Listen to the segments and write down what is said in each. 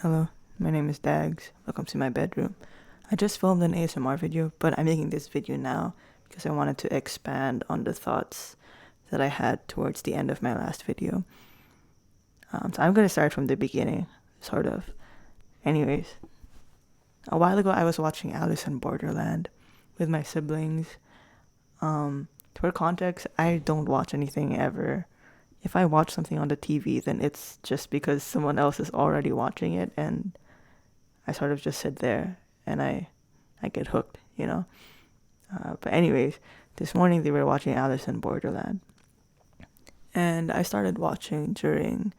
Hello, my name is Dags. Welcome to my bedroom. I just filmed an ASMR video, but I'm making this video now because I wanted to expand on the thoughts that I had towards the end of my last video. So I'm going to start from the beginning, sort of. Anyways, a while ago I was watching Alice in Borderland with my siblings. For context, I don't watch anything ever. If I watch something on the TV, then it's just because someone else is already watching it, and I sort of just sit there and I get hooked, you know. But anyways, this morning they were watching Alice in Borderland, and I started watching during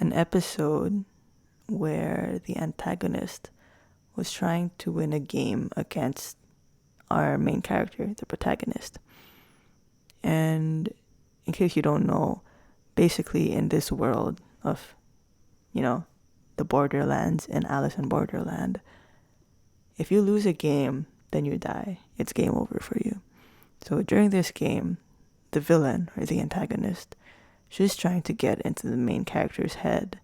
an episode where the antagonist was trying to win a game against our main character, the protagonist. And in case you don't know, basically in this world of, the Borderlands in Alice in Borderland, if you lose a game, then you die. It's game over for you. So during this game, the villain, or the antagonist, she's trying to get into the main character's head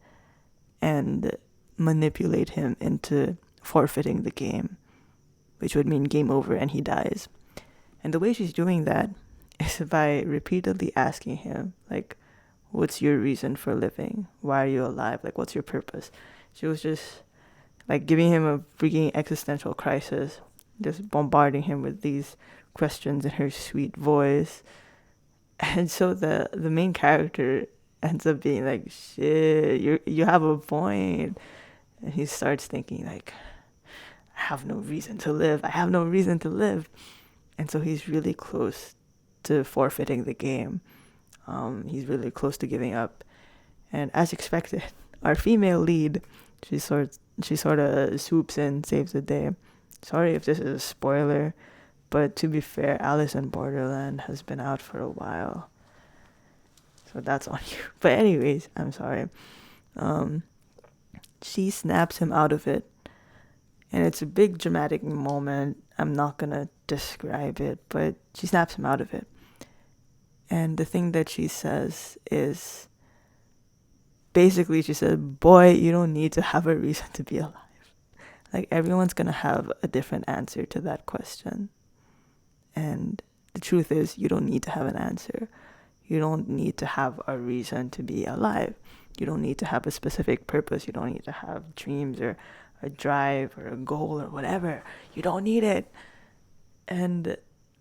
and manipulate him into forfeiting the game, which would mean game over and he dies. And the way she's doing that is by repeatedly asking him, like, what's your reason for living? Why are you alive? Like, what's your purpose? She was just, like, giving him a freaking existential crisis, just bombarding him with these questions in her sweet voice. And so the main character ends up being like, shit, you have a point. And he starts thinking, like, I have no reason to live. I have no reason to live. And so he's really close to forfeiting the game. He's really close to giving up. And as expected, our female lead, she sort of swoops in, saves the day. Sorry if this is a spoiler, but to be fair, Alice in Borderland has been out for a while, so that's on you. But anyways, I'm sorry. She snaps him out of it, and it's a big dramatic moment. I'm not gonna describe it, but she snaps him out of it. And the thing that she says is, basically she said, boy, you don't need to have a reason to be alive. Like, everyone's gonna have a different answer to that question. And the truth is, you don't need to have an answer. You don't need to have a reason to be alive. You don't need to have a specific purpose. You don't need to have dreams or a drive or a goal or whatever. You don't need it. And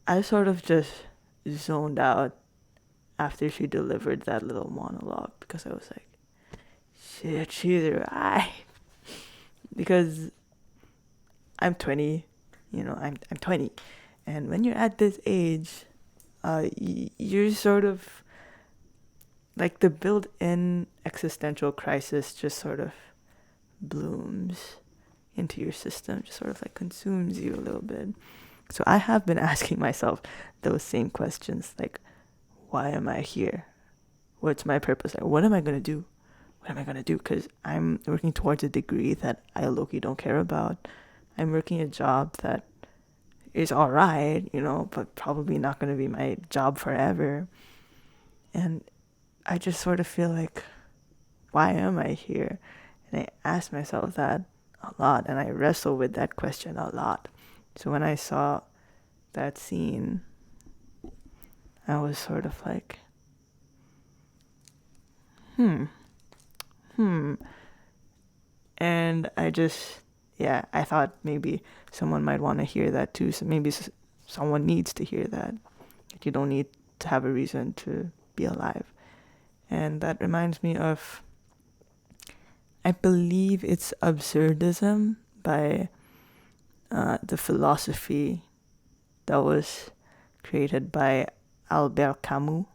I sort of just zoned out after she delivered that little monologue, because I was like, shit, she's right. Because I'm 20, I'm 20. And when you're at this age, you're sort of, like, the built-in existential crisis just sort of blooms into your system, just sort of like consumes you a little bit. So I have been asking myself those same questions, like, why am I here? What's my purpose? Like, what am I going to do? What am I going to do? Because I'm working towards a degree that I low-key don't care about. I'm working a job that is all right, but probably not going to be my job forever. And I just sort of feel like, why am I here? And I ask myself that a lot, and I wrestle with that question a lot. So when I saw that scene, I was sort of like, and I thought maybe someone might want to hear that too. So maybe someone needs to hear that you don't need to have a reason to be alive. And that reminds me of, I believe it's Absurdism by the philosophy that was created by Albert Camus.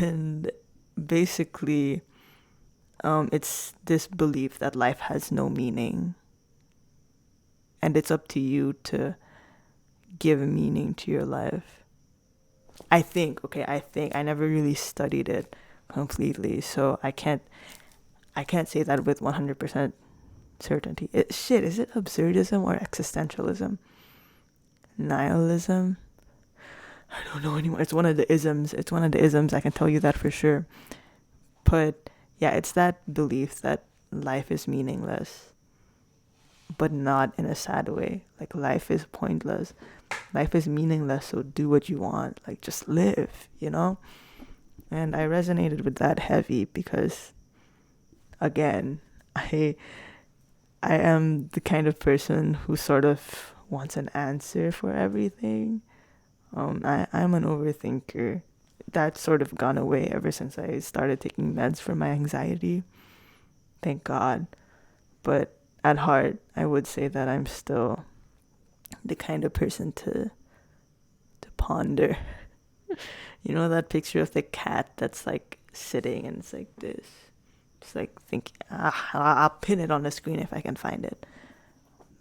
And basically, it's this belief that life has no meaning, and it's up to you to give meaning to your life. I think I never really studied it completely, so I can't say that with 100% certainty. Is it absurdism or existentialism? Nihilism? I don't know anymore. It's one of the isms. I can tell you that for sure. But yeah, it's that belief that life is meaningless, but not in a sad way. Like, life is pointless. Life is meaningless, so do what you want. Like, just live, you know? And I resonated with that heavy because, again, I am the kind of person who sort of wants an answer for everything. I'm an overthinker. That's sort of gone away ever since I started taking meds for my anxiety. Thank God. But at heart, I would say that I'm still the kind of person to ponder. You know that picture of the cat that's like sitting and it's like this? Just like thinking, I'll pin it on the screen if I can find it.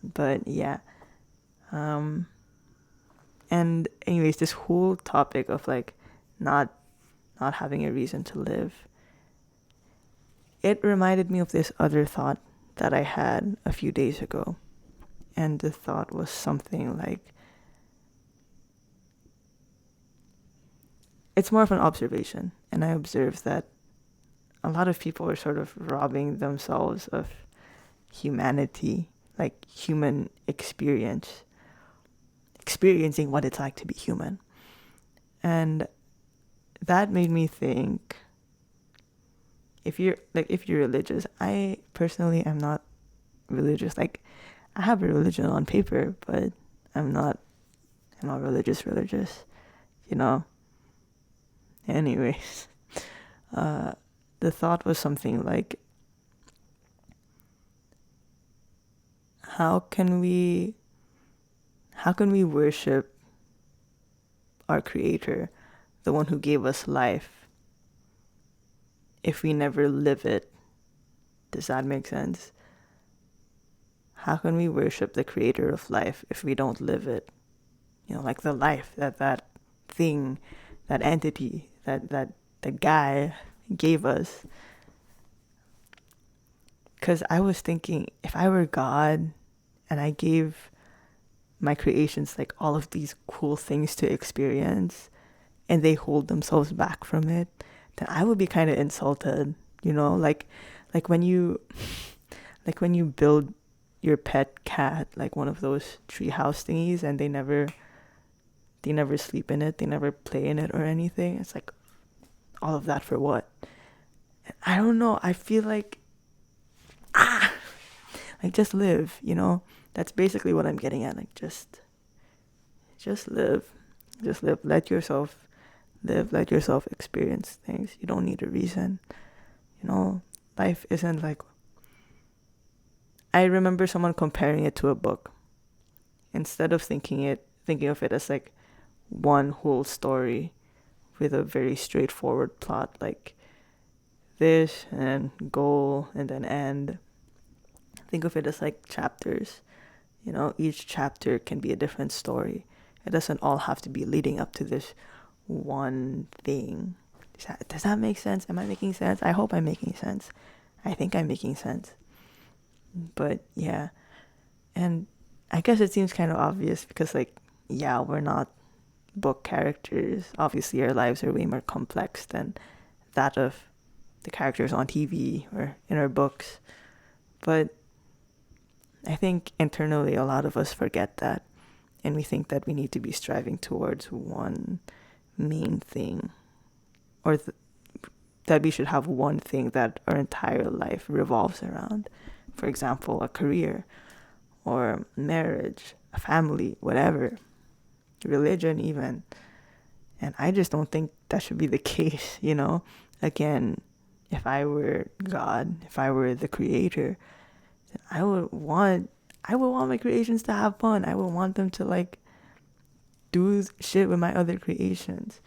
But yeah. And anyways, this whole topic of like not having a reason to live, it reminded me of this other thought that I had a few days ago. And the thought was something like, it's more of an observation. And I observed that a lot of people are sort of robbing themselves of humanity, like human experiencing what it's like to be human. And that made me think, if you're religious, I personally am not religious. Like, I have a religion on paper, but I'm not religious, you know? Anyways, the thought was something like, how can we worship our Creator, the one who gave us life, if we never live it? Does that make sense? How can we worship the Creator of life if we don't live it? You know, like the life that thing, that entity, that the guy gave us. Because I was thinking, if I were God and I gave my creations like all of these cool things to experience and they hold themselves back from it, then I would be kind of insulted, you know? Like when you build your pet cat, like one of those treehouse thingies, and they never sleep in it, they never play in it or anything. It's like, all of that for what? I don't know. I feel like, like, just live, you know? That's basically what I'm getting at. Like, just live. Just live. Let yourself live. Let yourself experience things. You don't need a reason. You know, life isn't like... I remember someone comparing it to a book. Instead of thinking of it as like one whole story with a very straightforward plot, like this and goal and then end. Think of it as like chapters. You know, each chapter can be a different story. It doesn't all have to be leading up to this one thing. Does that make sense? Am I making sense? I hope I'm making sense. I think I'm making sense. But yeah. And I guess it seems kind of obvious because, like, yeah, we're not book characters. Obviously, our lives are way more complex than that of the characters on TV or in our books. But I think internally a lot of us forget that, and we think that we need to be striving towards one main thing, or that we should have one thing that our entire life revolves around. For example, a career, or marriage, a family, whatever, religion even. And I just don't think that should be the case, you know? Again, if I were God, if I were the creator, then I would want my creations to have fun. I would want them to like do shit with my other creations.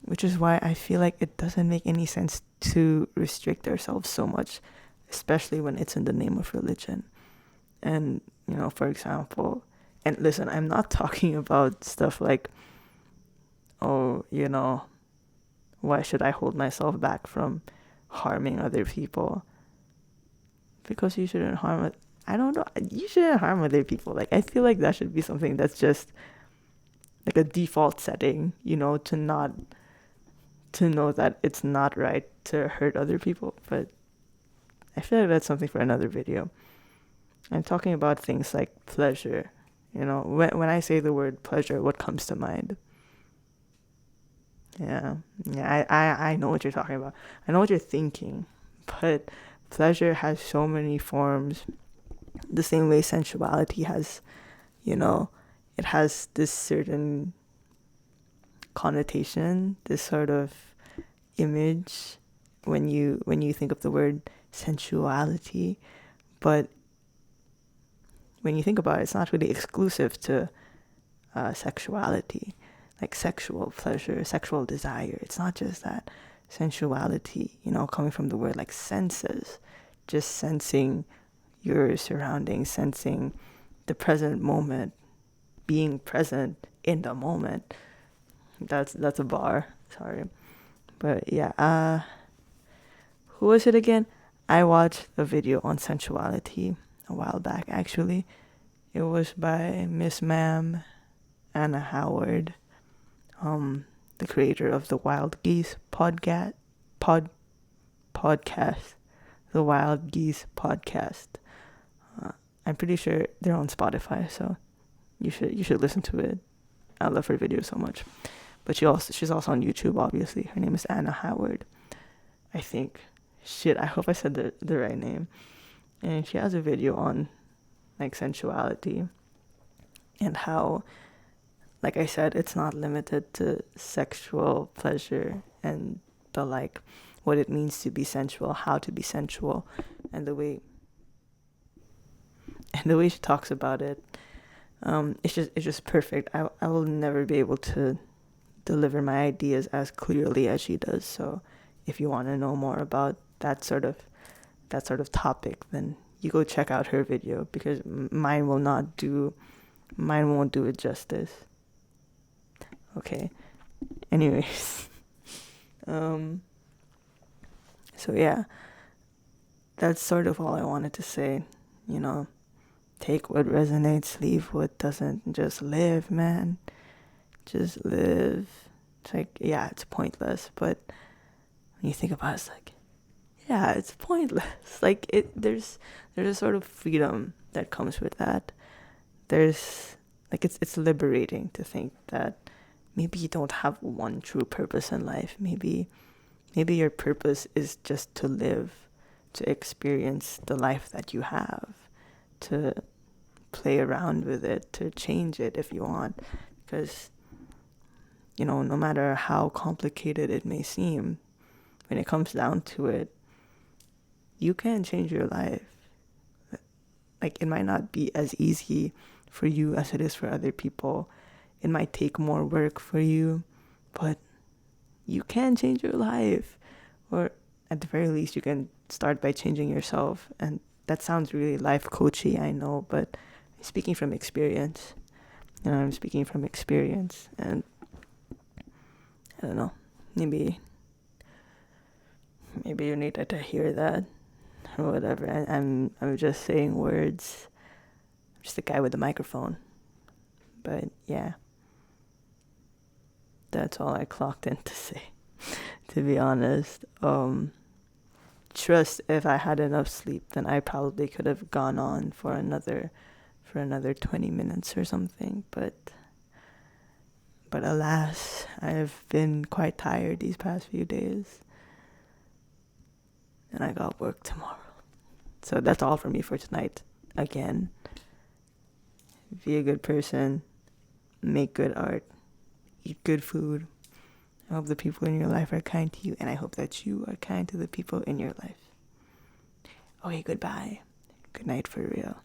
Which is why I feel like it doesn't make any sense to restrict ourselves so much, especially when it's in the name of religion. And, you know, for example, and listen, I'm not talking about stuff like, oh, you know, why should I hold myself back from harming other people? Because you shouldn't harm it. I don't know. You shouldn't harm other people. Like, I feel like that should be something that's just like a default setting, you know, to not to know that it's not right to hurt other people. But I feel like that's something for another video. I'm talking about things like pleasure. When I say the word pleasure, what comes to mind? Yeah, I know what you're talking about. I know what you're thinking. But pleasure has so many forms. The same way sensuality has, it has this certain connotation, this sort of image when you think of the word sensuality. But when you think about it, it's not really exclusive to sexuality, like sexual pleasure, sexual desire. It's not just that. Sensuality, coming from the word like senses, just sensing your surroundings, sensing the present moment, being present in the moment. That's a bar. Sorry. But yeah, who was it again? I watched a video on sensuality a while back, actually. It was by Miss Ma'am Anna Howard, the creator of the Wild Geese podcast, the Wild Geese podcast. I'm pretty sure they're on Spotify, so you should listen to it. I love her videos so much. But she's also on YouTube, obviously. Her name is Anna Howard, I think. Shit, I hope I said the right name. And she has a video on like sensuality and how, like I said, it's not limited to sexual pleasure and the like, what it means to be sensual, how to be sensual, and the way she talks about it. It's just perfect. I will never be able to deliver my ideas as clearly as she does. So if you want to know more about that sort of topic, then you go check out her video, because mine won't do it justice. Okay. Anyways. So yeah, that's sort of all I wanted to say. Take what resonates, leave what doesn't. Just live, man. Just live. It's like, yeah, it's pointless, but when you think about it, it's like, yeah, it's pointless. Like there's a sort of freedom that comes with that. There's like, it's liberating to think that maybe you don't have one true purpose in life. Maybe your purpose is just to live, to experience the life that you have, to play around with it, to change it if you want. Because, no matter how complicated it may seem, when it comes down to it, you can change your life. Like, it might not be as easy for you as it is for other people. It might take more work for you, but you can change your life. Or at the very least, you can start by changing yourself. And that sounds really life coachy, I know, but I'm speaking from experience. I'm speaking from experience, and I don't know, maybe you needed to hear that or whatever. I'm just saying words. I'm just a guy with a microphone. But yeah, that's all I clocked in to say, to be honest. Trust, if I had enough sleep, then I probably could have gone on for another 20 minutes or something, but alas, I've been quite tired these past few days, and I got work tomorrow. So that's all for me for tonight. Again, be a good person, make good art, eat good food. I hope the people in your life are kind to you, and I hope that you are kind to the people in your life. Okay, goodbye. Good night for real.